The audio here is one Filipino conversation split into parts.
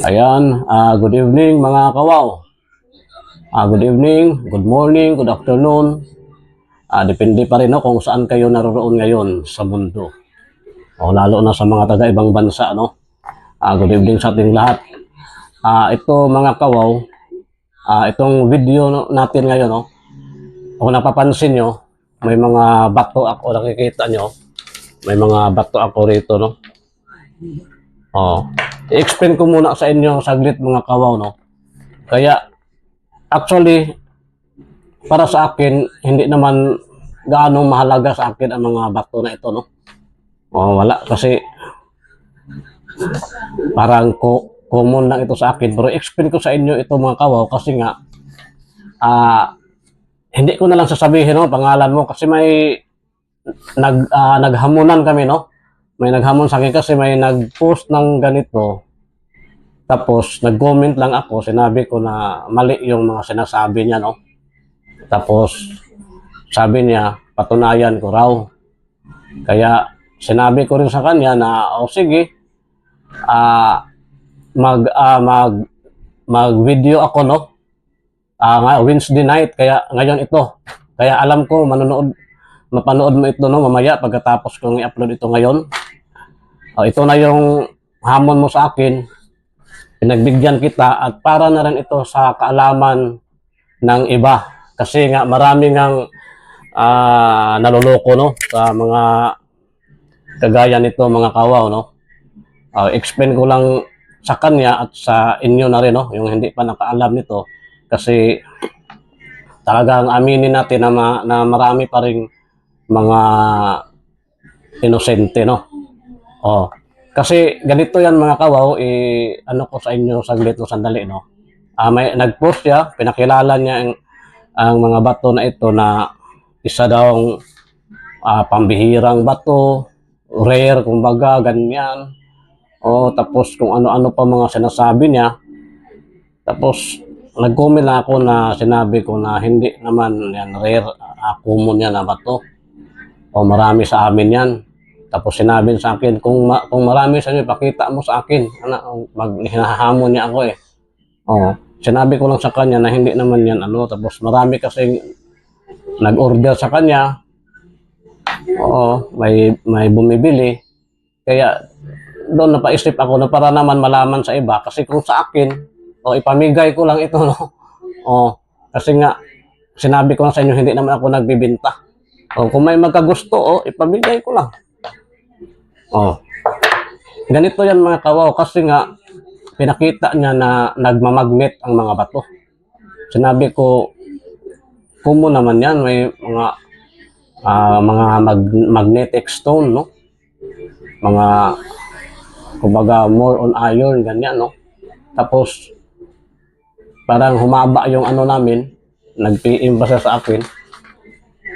Ayan, good evening mga kawaw. Good evening, good morning, good afternoon. Depende pa rin kung saan kayo naroon ngayon sa mundo. Lalo na sa mga taga-ibang bansa, no? Good evening sa ating lahat. Ito mga kawaw, itong video natin ngayon, no? Kung napapansin nyo, may mga bato ako, nakikita nyo. May mga bato ako rito, no? I-explain ko muna sa inyo saglit mga kawaw, no? Kaya, actually, para sa akin, hindi naman gaano mahalaga sa akin ang mga bato na ito, no? Wala, kasi parang common lang ito sa akin. Pero explain ko sa inyo ito mga kawaw kasi nga, hindi ko na lang sasabihin, no, pangalan mo kasi may naghamunan kami, no? May naghamon sa akin kasi may nag-post ng ganito. Tapos, nag-comment lang ako. Sinabi ko na mali yung mga sinasabi niya, no? Tapos, sabi niya, patunayan ko raw. Kaya, sinabi ko rin sa kanya na, sige, mag-video ako, no? Wednesday night, kaya ngayon ito. Kaya alam ko, mapanood mo ito, no? Mamaya, pagkatapos kong i-upload ito ngayon. Ito na yung hamon mo sa akin. Pinagbigyan kita at para na rin ito sa kaalaman ng iba. Kasi nga marami ngang naluloko, no? Sa mga kagaya nito mga kawaw, no? Explain ko lang sa kanya at sa inyo na rin, no? Yung hindi pa nakaalam nito. Kasi talagang aminin natin na marami pa rin mga inosente, no? Kasi ganito yan mga kawaw, ano ko sa inyo saglit o sandali, no? May nag-post siya, pinakilala niya ang mga bato na ito na isa daw pambihirang bato, rare, kumbaga, ganyan. Tapos kung ano-ano pa mga sinasabi niya. Tapos nag-comment na ako na sinabi ko na hindi naman yan rare, common yan na bato. Marami sa amin yan. Tapos sinabi sa akin, kung marami sa inyo, pakita mo sa akin. Hinahamon niya ako eh. Sinabi ko lang sa kanya na hindi naman yan Tapos marami kasi nag-order sa kanya. May bumibili. Kaya doon napaisip ako na para naman malaman sa iba. Kasi kung sa akin, ipamigay ko lang ito, no? Kasi nga, sinabi ko lang sa inyo, hindi naman ako nagbibinta. Kung may magkagusto, ipamigay ko lang. Ganito yan mga kawaw kasi nga pinakita niya na nagmamagnet ang mga bato. Sinabi ko, kumo naman yan, may mga magnetic stone, no? Mga, kumbaga, more on iron, ganyan, no? Tapos, parang humaba yung namin, nag-PM ba siya sa akin,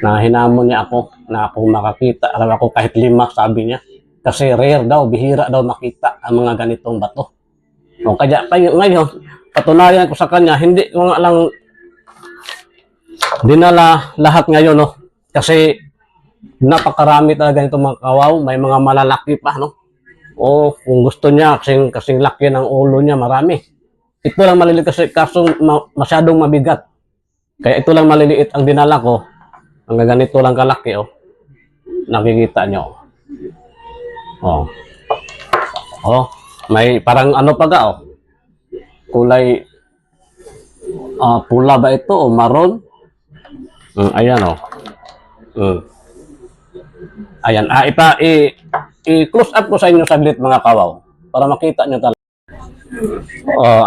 na hinamon niya ako, na kung makakita, alam ako kahit 5, sabi niya. Kasi rare daw, bihira daw makita ang mga ganitong bato. Kaya ngayon, patunayan ko sa kanya, hindi ko nga lang dinala lahat ngayon, no? Kasi napakarami talaga nitong mga kawaw, may mga malalaki pa, no? Kung gusto niya, kasing laki ng ulo niya, marami. Ito lang maliliit kasi kaso masyadong mabigat. Kaya ito lang maliliit ang dinala ko. Ang ganito lang kalaki, nakikita nyo. May parang pa ga, kulay pula ba ito o maroon? Ayan, ayan, i-close up ko sa inyo saglit mga kawaw para makita nyo talaga.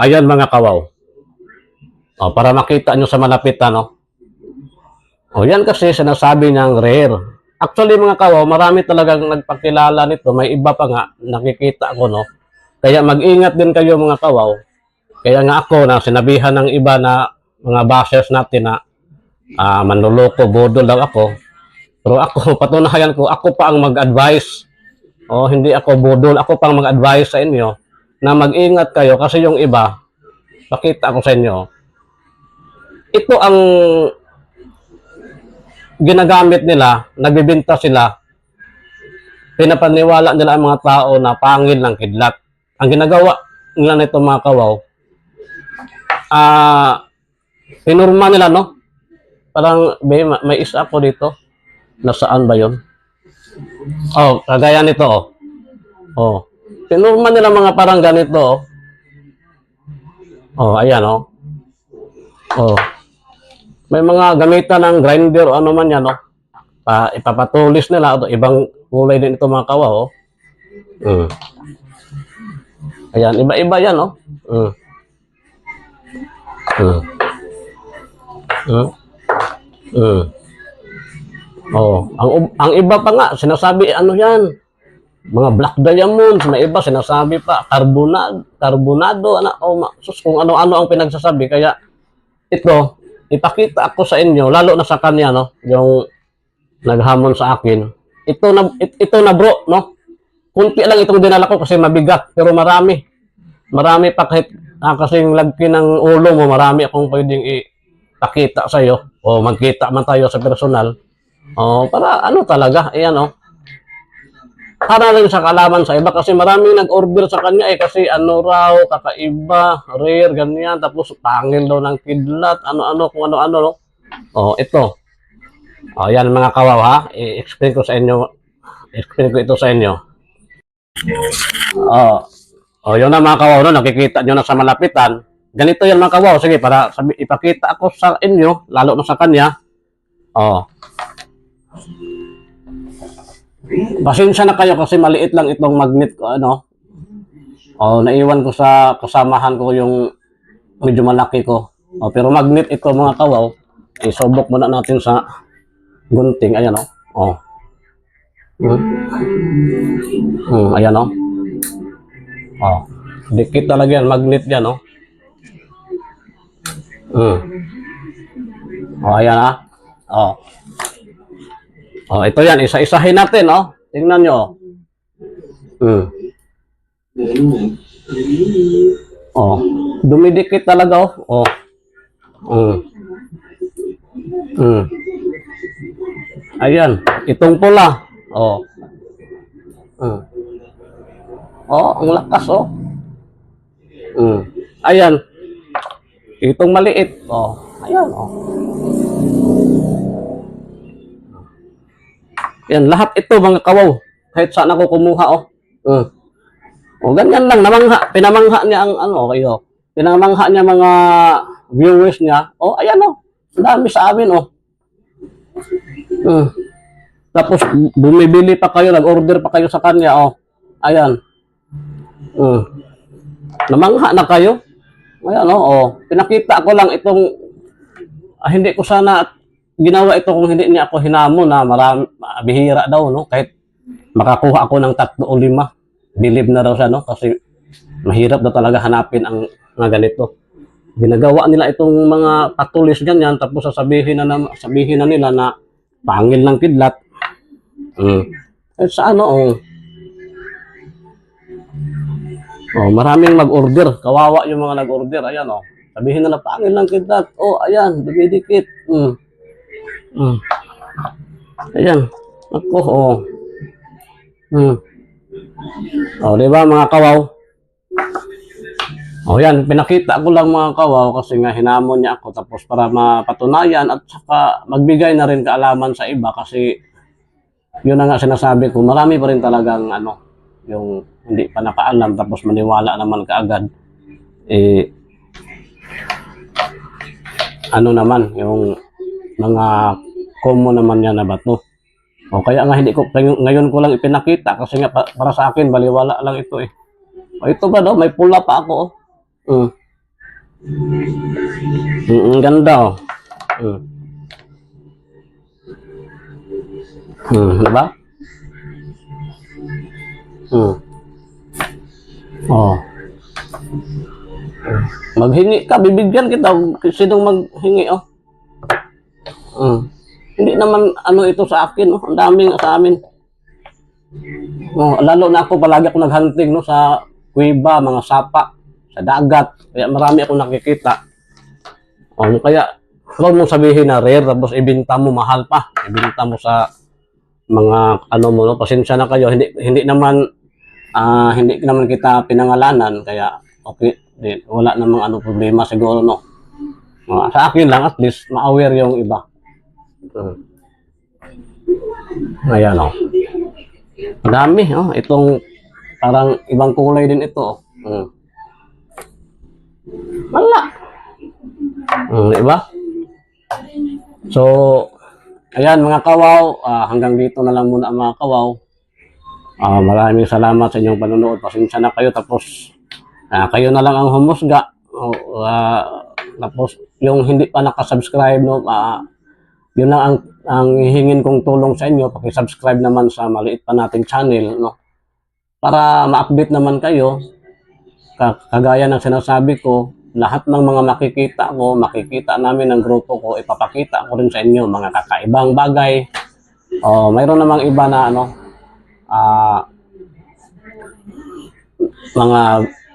Ayan mga kawaw. Para makita nyo sa malapitan, yan kasi sinasabi niyang rare. Actually mga kawaw, marami talagang nagpakilala nito. May iba pa nga, nakikita ko, no? Kaya mag-ingat din kayo mga kawaw. Kaya nga ako na sinabihan ng iba na mga bashers natin na manluloko, bodol daw ako. Pero ako, patunayan ko, ako pa ang mag-advise. Hindi ako bodol, ako pang mag-advise sa inyo na mag-ingat kayo kasi yung iba, pakita ko sa inyo, ito ang ginagamit nila, nagbibenta sila, pinapaniwala nila ang mga tao na pangil ng kidlat. ang ginagawa nila nito mga kawaw, pinurma nila, no? Parang may isa ako dito. Nasaan ba yun? Oh, kagaya nito, oh. Oh. Pinurma nila mga parang ganito, oh. Oh, ayan, oh. Oh. May mga gamitan ng grinder o ano man yan, oh. Ipapatulis nila, oh. Ibang kulay din ito mga kawaw, oh. Ayan, iba-iba yan, oh. Oh, ang iba pa nga sinasabi ano 'yan? Mga black diamonds, may iba sinasabi pa carbonado ano sus kung ano-ano ang pinagsasabi kaya ito ipakita ako sa inyo lalo na sa kanya no, yung naghamon sa akin. Ito na bro, no? Kunti lang itong dinala ko kasi mabigat pero marami. Marami pa kahit kasing lagki ng ulo mo, marami akong pwedeng ipakita sa iyo o magkita man tayo sa personal. Oh, para ano talaga, ayan oh. Para rin sa kalaman sa iba kasi maraming nag-order sa kanya kasi ano raw, kakaiba, rare, ganyan, tapos pangil daw ng kidlat, ano-ano, kung ano-ano, no? Oh, ito. Oh, yan mga kawaw ha, i-explain ko ito sa inyo. Oh, yun na mga kawaw, no? Nakikita nyo na sa malapitan. Ganito yan mga kawaw, sige, para ipakita ako sa inyo, lalo na sa kanya. Oh. Pasensya na kayo kasi maliit lang itong magnet ko ano. Oh, naiwan ko sa kasamahan ko yung medyo malaki ko. Oh, pero magnet ito mga kawaw. Isubok muna natin sa gunting ayan oh. Oh. Ayan oh. Oh. Dikit talaga yan, magnet yan oh. Oh, ayan ah. Oh. Oh, ito yan, isa-isahin natin, oh. Tingnan nyo, oh. Oh, dumidikit talaga, oh. Oh. Ayan, itong pula, oh. Oh, ang lakas, oh. Ayan, itong maliit, oh. Ayan, oh. Yan, lahat ito mga kawaw. Kahit saan ako kumuha, oh. O, ganyan lang. Pinamangha niya ang ano, kayo. Pinamangha niya mga viewers niya. Oh, ayan, oh. Ang dami sa amin, oh. Tapos, bumibili pa kayo, nag-order pa kayo sa kanya, oh. Ayan. Namangha na kayo. Ayan, oh. Pinakita ko lang itong, hindi ko sana ginawa ito kung hindi niya ako hinamon na bihira daw, no? Kahit makakuha ako ng 3 o 5, believe na daw siya, no? Kasi mahirap daw talaga hanapin ang mga ganito. Ginagawa nila itong mga patulis ganyan, tapos sabihin na nila na pangil ng kidlat. Sa ano, oh. Oh, maraming mag-order. Kawawa yung mga nag-order. Ayan, oh. Sabihin na pangil ng kidlat. Oh, ayan, dumidikit. Ayan. Ako, oh. Oh, di ba mga kawaw? Oh, yan. Pinakita ko lang mga kawaw kasi nga hinamon niya ako tapos para mapatunayan at saka magbigay na rin kaalaman sa iba kasi yun na nga sinasabi ko, marami pa rin talagang ano, yung hindi pa nakaalam tapos maniwala naman kaagad. Ano naman, yung mga common naman yan na bato. O kaya nga hindi ko, ngayon ko lang ipinakita kasi nga para sa akin, baliwala lang ito eh. O ito ba daw, may pula pa ako oh. Ang ganda oh. Diba? Oh. Maghingi ka, bibigyan kita. Sinong maghingi oh. Hindi naman ano ito sa akin, no? Ang daming sa amin. Oh, lalo na ako palagi ako naghunting no sa kuweba, mga sapa, sa dagat. Kaya marami akong nakikita. Oh, kaya huwag mong sabihin na rare tapos ibenta mo mahal pa. Ibenta mo sa mga ano mo no, pasensya na kayo. Hindi naman hindi naman kita pinangalanan, kaya okay din. Wala namang ano problema siguro, no. Sa akin lang, at least ma-aware yung iba. Ayan, oh. Madami, oh. Itong parang ibang kulay din ito, oh. Wala. Di ba? So, ayan mga kawaw, hanggang dito na lang muna mga kawaw. Maraming salamat sa inyong panonood. Pasensya na kayo, tapos kayo na lang ang humusga. Tapos yung hindi pa nakasubscribe, no, yun lang ang hihingin kong tulong sa inyo. Paki-subscribe naman sa maliit pa nating channel, no, para ma-update naman kayo. Kagaya ng sinasabi ko, lahat ng mga makikita namin ng grupo ko, ipapakita ko rin sa inyo mga kakaibang bagay. Mayroon namang iba na ano, mga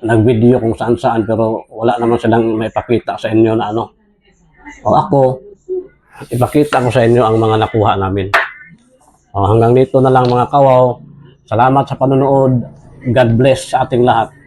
nag-video kung saan-saan, pero wala naman silang maipakita sa inyo na ano. Ako, ipakita ko sa inyo ang mga nakuha namin. Hanggang dito na lang mga kawaw. Salamat sa panonood. God bless sa ating lahat.